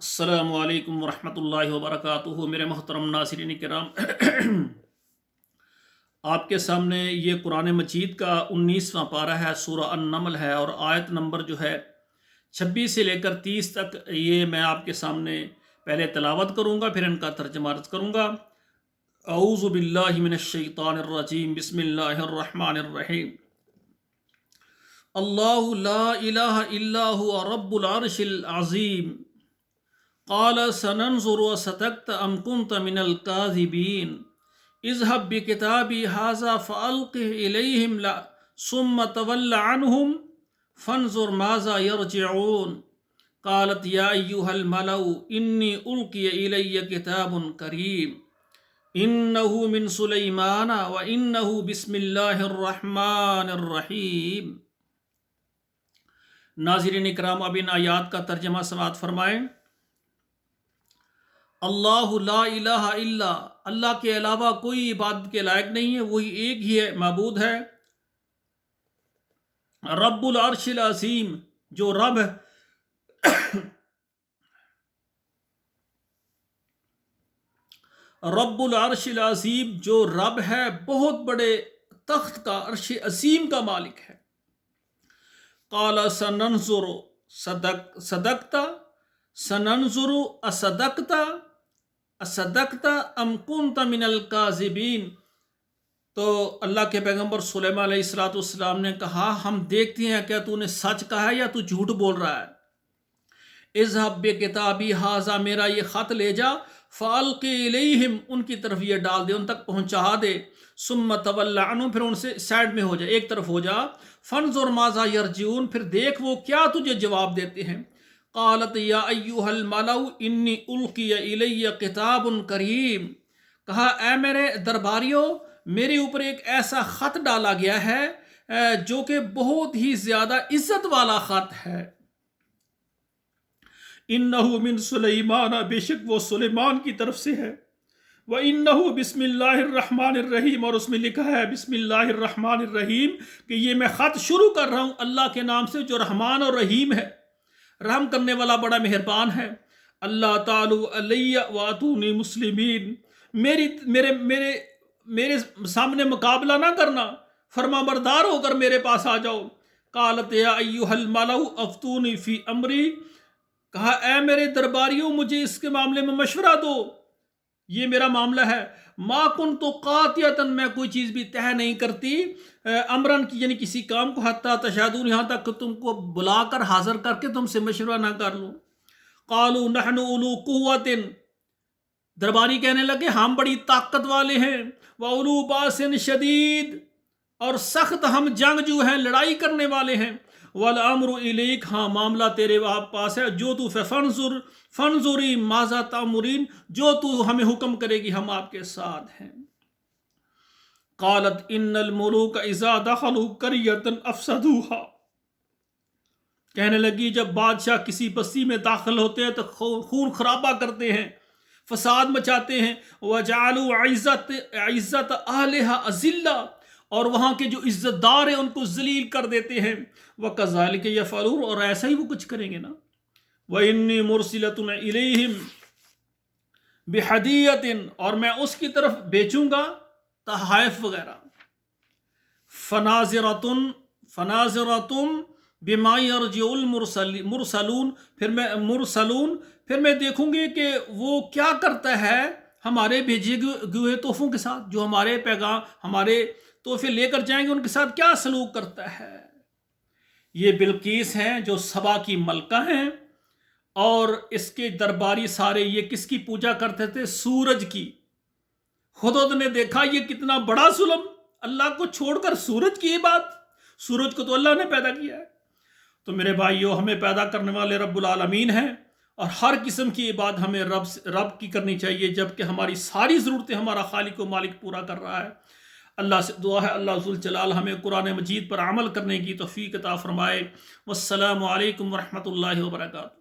السلام علیکم ورحمۃ اللہ وبرکاتہ۔ میرے محترم ناظرین کرام، آپ کے سامنے یہ قرآن مجید کا 19واں پارہ ہے، سورہ النمل ہے، اور آیت نمبر جو ہے 26 سے لے کر 30 تک یہ میں آپ کے سامنے پہلے تلاوت کروں گا، پھر ان کا ترجمہ عرض کروں گا۔ اعوذ باللہ من الشیطان الرجیم، بسم اللہ الرحمن الرحیم۔ اللہ لا الہ الا هو رب العرش العظیم، قال سننظر صدقت ام كنت من الكاذبين اذهب بكتابي هذا فألقه إليهم ثم تول عنهم فانظر ماذا يرجعون قالت يا أيها الملأ إني ألقي إلي كتاب كريم إنه من سليمان وإنه بسم الله الرحمن الرحيم۔ ناظرین اکرام، اب ان آیات کا ترجمہ سماعت فرمائیں۔ اللہ لا الہ الا، اللہ کے علاوہ کوئی عبادت کے لائق نہیں ہے، وہی ایک ہی ہے، معبود ہے۔ رب العرش العظیم، جو رب رب العرش العظیم جو رب ہے، بہت بڑے تخت کا، عرش عظیم کا مالک ہے۔ قال سننظر صدقتا، سننظر اصدقتا ام کنت من الکاذبین۔ تو اللہ کے پیغمبر سلیمان علیہ السلام نے کہا، ہم دیکھتے ہیں کیا تو نے سچ کہا ہے یا تو جھوٹ بول رہا ہے۔ اذهب بکتابی ھذا، میرا یہ خط لے جا، فالقی الیہم، ان کی طرف یہ ڈال دے، ان تک پہنچا دے، ثم تول عنہم، پھر ان سے سائڈ میں ہو جا، ایک طرف ہو جا، فانظر ماذا یرجعون، پھر دیکھ وہ کیا تجھے جواب دیتے ہیں۔ قالت یا ایھا الملأ انی القی الی کتاب کریم، کہا اے میرے درباریوں، میرے اوپر ایک ایسا خط ڈالا گیا ہے جو کہ بہت ہی زیادہ عزت والا خط ہے۔ انہ من سلیمان، بے شک وہ سلیمان کی طرف سے ہے۔ وَإِنَّهُ بسم اللہ الرحمن الرحیم، اور اس میں لکھا ہے بسم اللہ الرحمن الرحیم، کہ یہ میں خط شروع کر رہا ہوں اللہ کے نام سے جو رحمان اور رحیم ہے، رحم کرنے والا، بڑا مہربان ہے۔ اللہ تعالی علیہ واتونی مسلمین، میرے سامنے مقابلہ نہ کرنا، فرما بردار ہو کر میرے پاس آ جاؤ۔ قالت یا ایھا الملأ افتونی فی امری، کہا اے میرے درباریوں، مجھے اس کے معاملے میں مشورہ دو، یہ میرا معاملہ ہے۔ ما کنت قاطعۃ، میں کوئی چیز بھی طے نہیں کرتی، امرن کی یعنی کسی کام کو، حتی تشہدون، یہاں تک کہ تم کو بلا کر حاضر کر کے تم سے مشورہ نہ کر لوں۔ قالوا نحن اولو قوۃ، درباری کہنے لگے ہم بڑی طاقت والے ہیں، واولو باس شدید، اور سخت ہم جنگجو ہیں، لڑائی کرنے والے ہیں۔ والامر الیک، ہاں معاملہ تیرے پاس ہے، جو تو فانظری ماذا تأمرین، جو تو ہمیں حکم کرے گی ہم آپ کے ساتھ ہیں۔ قالت ان الملوک اذا دخلوا قریۃ افسدوها، کہنے لگی جب بادشاہ کسی بستی میں داخل ہوتے ہیں تو خون خرابہ کرتے ہیں، فساد مچاتے ہیں۔ وجعلوا عزت اہلها اذلہ، اور وہاں کے جو عزت دار ہیں ان کو ذلیل کر دیتے ہیں۔ وَكَذَلِكَ يَفْعَلُونَ، اور ایسا ہی وہ کچھ کریں گے نا۔ وَإِنِّي مُرْسِلَةٌ إِلَيْهِمْ بِهَدِيَّةٍ، اور میں اس کی طرف بیچوں گا تحائف وغیرہ۔ فَنَاظِرَةٌ بِمَا يَرْجِعُ الْمُرْسَلُونَ، پھر میں دیکھوں گی کہ وہ کیا کرتا ہے ہمارے بھیجے ہوئے تحفوں کے ساتھ، جو ہمارے پیغام، ہمارے تحفے لے کر جائیں گے، ان کے ساتھ کیا سلوک کرتا ہے۔ یہ بلقیس ہیں جو سبا کی ملکہ ہیں، اور اس کے درباری سارے یہ کس کی پوجا کرتے تھے؟ سورج کی۔ خود نے دیکھا یہ کتنا بڑا ظلم، اللہ کو چھوڑ کر سورج کی عبادت، سورج کو تو اللہ نے پیدا کیا ہے۔ تو میرے بھائیو، ہمیں پیدا کرنے والے رب العالمین ہیں، اور ہر قسم کی عبادت ہمیں رب کی کرنی چاہیے، جبکہ ہماری ساری ضرورتیں ہمارا خالق و مالک پورا کر رہا ہے۔ اللہ سے دعا ہے اللہ ذوالجلال ہمیں قرآن مجید پر عمل کرنے کی توفیق عطا فرمائے۔ والسلام علیکم ورحمۃ اللہ وبرکاتہ۔